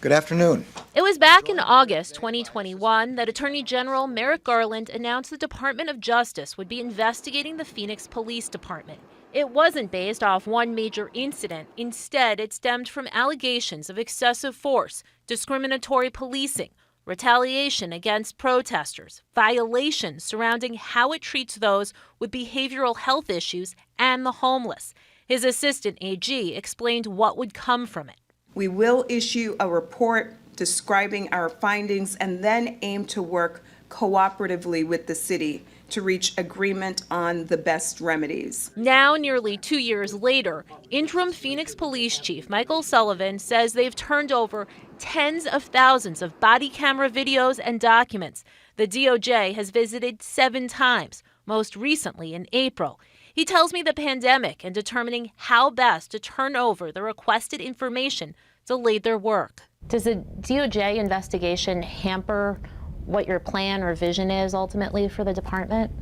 Good afternoon. It was back in August 2021 that Attorney General Merrick Garland announced the Department of Justice would be investigating the Phoenix Police Department. It wasn't based off one major incident. Instead, it stemmed from allegations of excessive force, discriminatory policing, retaliation against protesters, violations surrounding how it treats those with behavioral health issues, and the homeless. His assistant AG explained what would come from it. We will issue a report describing our findings and then aim to work cooperatively with the city to reach agreement on the best remedies. Now, nearly 2 years later, interim Phoenix Police Chief Michael Sullivan says they've turned over tens of thousands of body camera videos and documents. The DOJ has visited 7 times, most recently in April. He tells me the pandemic and determining how best to turn over the requested information delayed their work. Does the DOJ investigation hamper what your plan or vision is ultimately for the department?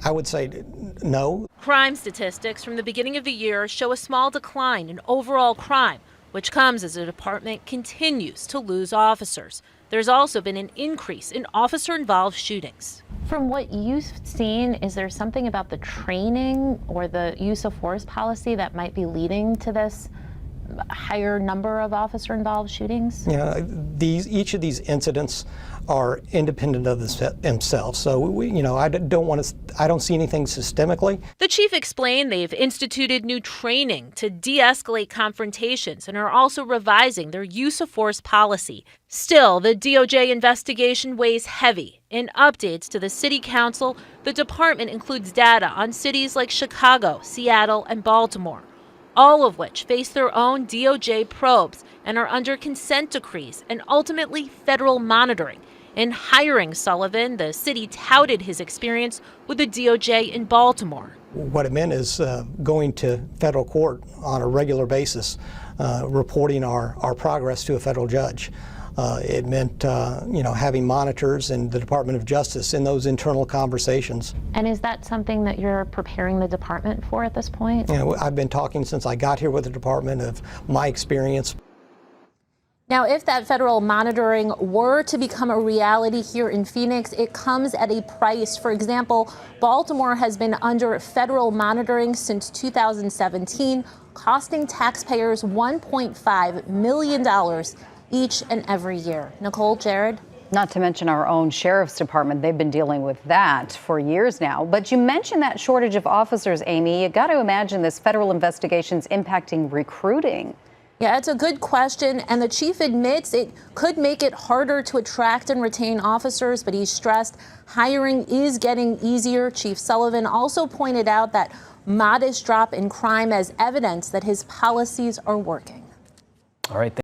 I would say no. Crime statistics from the beginning of the year show a small decline in overall crime, which comes as the department continues to lose officers. There's also been an increase in officer-involved shootings. From what you've seen, is there something about the training or the use of force policy that might be leading to this higher number of officer-involved shootings? Yeah, each of these incidents are independent of themselves. So I don't see anything systemically. The chief explained they've instituted new training to de-escalate confrontations and are also revising their use of force policy. Still, the DOJ investigation weighs heavy. In updates to the city council, the department includes data on cities like Chicago, Seattle, and Baltimore, all of which face their own DOJ probes and are under consent decrees and ultimately federal monitoring. In hiring Sullivan, the city touted his experience with the DOJ in Baltimore. What it meant is going to federal court on a regular basis, reporting our progress to a federal judge. It meant, having monitors in the Department of Justice in those internal conversations. And is that something that you're preparing the department for at this point? I've been talking since I got here with the department of my experience. Now, if that federal monitoring were to become a reality here in Phoenix, it comes at a price. For example, Baltimore has been under federal monitoring since 2017, costing taxpayers $1.5 million each and every year. Nicole, Jared? Not to mention our own sheriff's department. They've been dealing with that for years now. But you mentioned that shortage of officers, Amy. You got to imagine this federal investigation's impacting recruiting. Yeah, it's a good question, and the chief admits it could make it harder to attract and retain officers, but he stressed hiring is getting easier. Chief Sullivan also pointed out that modest drop in crime as evidence that his policies are working. All right.